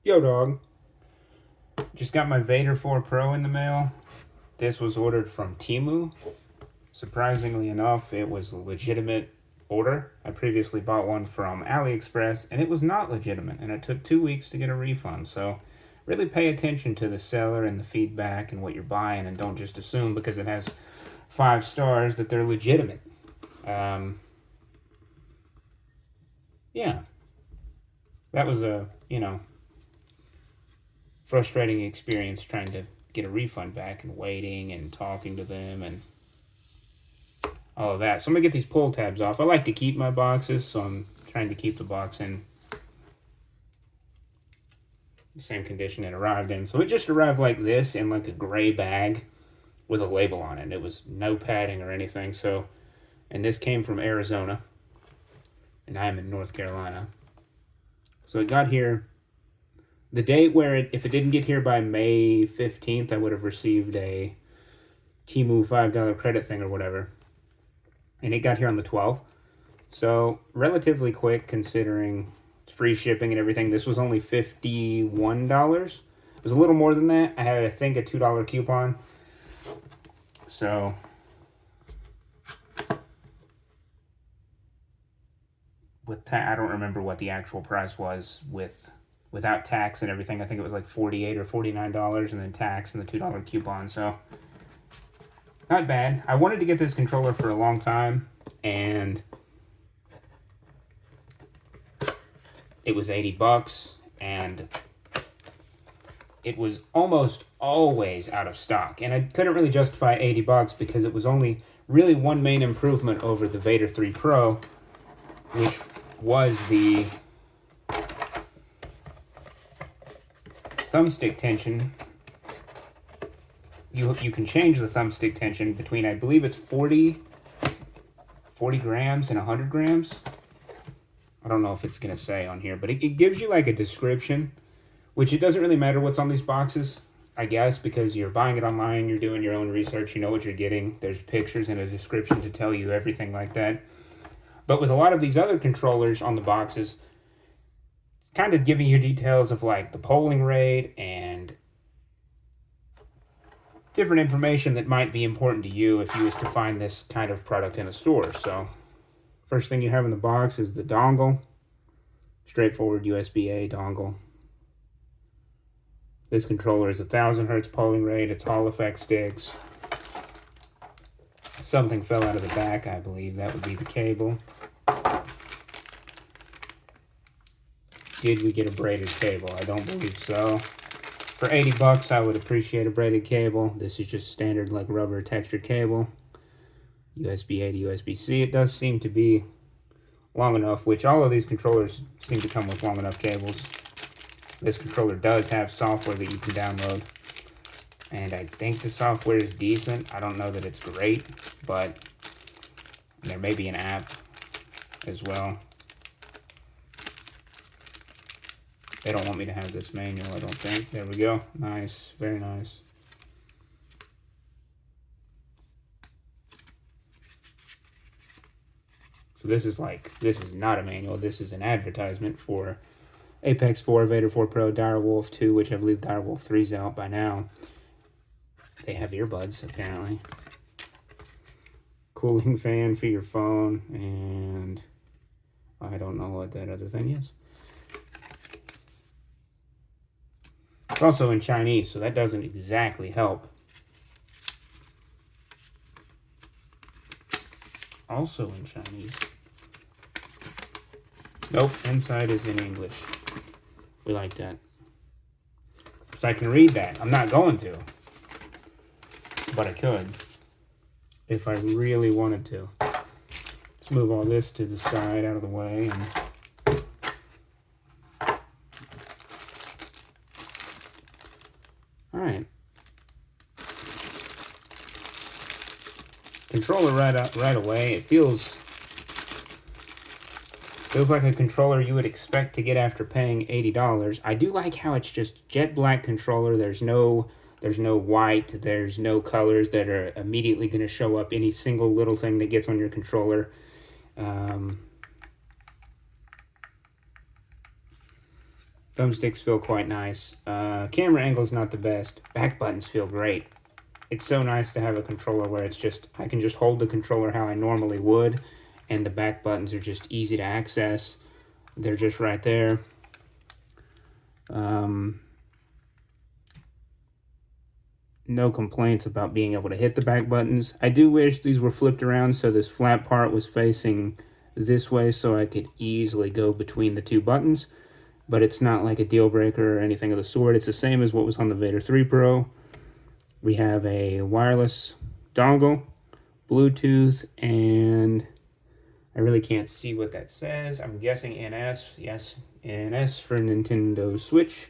Yo, dog. Just got my Vader 4 Pro in the mail. This was ordered from Temu. Surprisingly enough, it was a legitimate order. I previously bought one from AliExpress, and it was not legitimate, and it took 2 weeks to get a refund. So really pay attention to the seller and the feedback and what you're buying, and don't just assume because it has 5 stars that they're legitimate. Yeah, that was a, frustrating experience trying to get a refund back and waiting and talking to them and all of that. So I'm going to get these pull tabs off. I like to keep my boxes, so I'm trying to keep the box in the same condition it arrived in. So it just arrived like this in like a gray bag with a label on it. It was no padding or anything. So, and this came from Arizona, and I am in North Carolina. So it got here the date where if it didn't get here by May 15th, I would have received a Temu $5 credit thing or whatever. And it got here on the 12th. So relatively quick considering it's free shipping and everything. This was only $51. It was a little more than that. I had, I think, a $2 coupon. So with I don't remember what the actual price was without tax and everything. I think it was like $48 or $49, and then tax and the $2 coupon. So not bad. I wanted to get this controller for a long time, and it was $80, and it was almost always out of stock. And I couldn't really justify $80 because it was only really one main improvement over the Vader 3 Pro, which was the thumbstick tension. You can change the thumbstick tension between, I believe it's 40 grams and 100 grams. I don't know if it's going to say on here, but it gives you like a description, which it doesn't really matter what's on these boxes, I guess, because you're buying it online, you're doing your own research, you know what you're getting. There's pictures and a description to tell you everything like that. But with a lot of these other controllers on the boxes, it's kind of giving you details of like the polling rate and different information that might be important to you if you was to find this kind of product in a store. So first thing you have in the box is the dongle. Straightforward USB-A dongle. This controller is 1000 hertz polling rate. It's Hall effect sticks. Something fell out of the back, I believe. That would be the cable. Did we get a braided cable? I don't believe so. For $80, I would appreciate a braided cable. This is just standard like rubber textured cable. USB-A to USB-C. It does seem to be long enough, which all of these controllers seem to come with long enough cables. This controller does have software that you can download, and I think the software is decent. I don't know that it's great, but there may be an app as well. They don't want me to have this manual, I don't think. There we go. Nice. Very nice. So this is not a manual. This is an advertisement for Apex 4, Vader 4 Pro, Direwolf 2, which I believe Direwolf 3 is out by now. They have earbuds, apparently. Cooling fan for your phone, and I don't know what that other thing is. It's also in Chinese, so that doesn't exactly help. Also in Chinese. Nope, inside is in English. We like that. So I can read that. I'm not going to, but I could if I really wanted to. Let's move all this to the side, out of the way, and all right. Controller right away. It feels like a controller you would expect to get after paying $80. I do like how it's just jet black controller. There's no white. There's no colors that are immediately going to show up any single little thing that gets on your controller. Thumbsticks feel quite nice. Camera angle's not the best. Back buttons feel great. It's so nice to have a controller where it's just, I can just hold the controller how I normally would, and the back buttons are just easy to access. They're just right there. No complaints about being able to hit the back buttons. I do wish these were flipped around so this flat part was facing this way so I could easily go between the two buttons, but it's not like a deal breaker or anything of the sort. It's the same as what was on the Vader 3 Pro. We have a wireless dongle, Bluetooth, and I really can't see what that says. I'm guessing NS. Yes, NS for Nintendo Switch.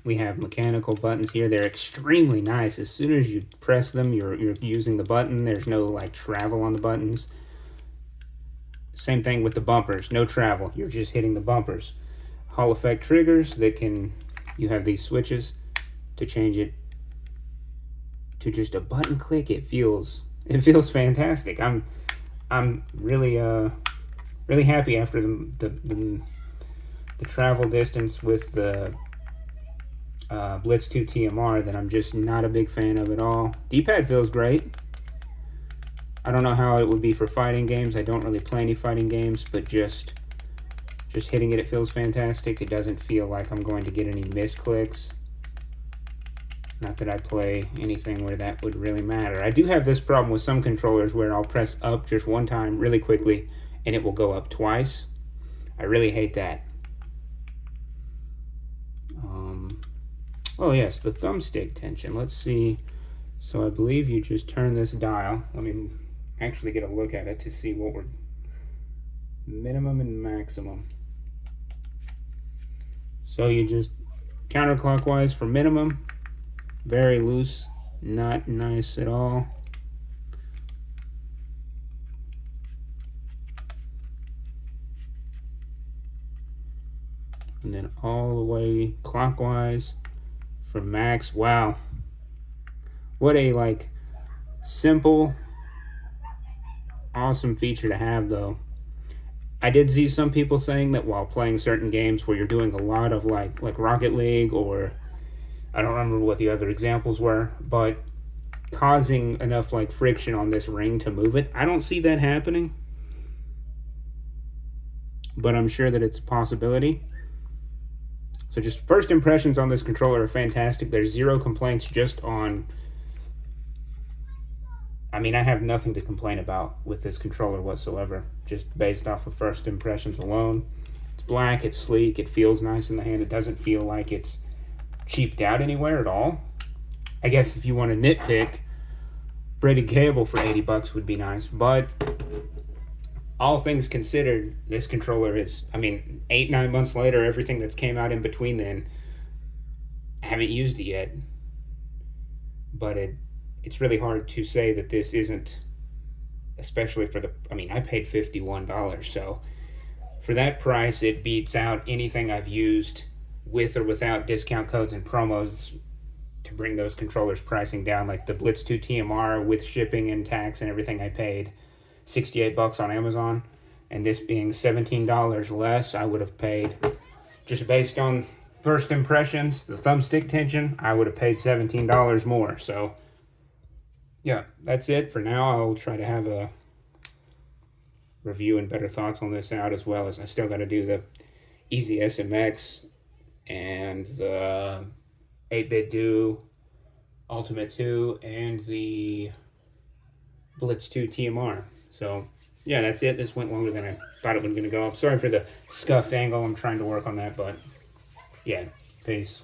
We have mechanical buttons here. They're extremely nice. As soon as you press them, you're using the button. There's no like travel on the buttons. Same thing with the bumpers. No travel. You're just hitting the bumpers. Hall effect triggers that can, you have these switches to change it to just a button click. It feels fantastic. I'm really really happy after the travel distance with the Blitz 2 TMR that I'm just not a big fan of at all. D-pad feels great. I don't know how it would be for fighting games. I don't really play any fighting games, but just hitting it, it feels fantastic. It doesn't feel like I'm going to get any misclicks. Not that I play anything where that would really matter. I do have this problem with some controllers where I'll press up just one time really quickly and it will go up twice. I really hate that. Oh yes, the thumbstick tension. Let's see. So I believe you just turn this dial. Let me actually get a look at it to see what we're minimum and maximum. So you just counterclockwise for minimum. Very loose, not nice at all. And then all the way clockwise for max. Wow. What a like simple, awesome feature to have though. I did see some people saying that while playing certain games where you're doing a lot of like Rocket League, or I don't remember what the other examples were, but causing enough like friction on this ring to move it. I don't see that happening, but I'm sure that it's a possibility. So just first impressions on this controller are fantastic. There's zero complaints just on, I mean, I have nothing to complain about with this controller whatsoever, just based off of first impressions alone. It's black, it's sleek, it feels nice in the hand. It doesn't feel like it's cheaped out anywhere at all. I guess if you want to nitpick, braided cable for 80 bucks would be nice, but all things considered, this controller is, I mean, 8-9 months later, everything that's came out in between then, I haven't used it yet, but it's really hard to say that this isn't, especially for the, I mean, I paid $51, so for that price, it beats out anything I've used with or without discount codes and promos to bring those controllers pricing down, like the Blitz 2 TMR with shipping and tax and everything I paid. 68 bucks on Amazon, and this being $17 less, I would have paid, just based on first impressions, the thumbstick tension, I would have paid $17 more. So yeah, that's it for now. I'll try to have a review and better thoughts on this out, as well as I still got to do the Easy SMX and the 8-bit Do Ultimate 2 and the Blitz 2 TMR. So yeah, that's it. This went longer than I thought it was going to go. I'm sorry for the scuffed angle. I'm trying to work on that, but yeah, peace.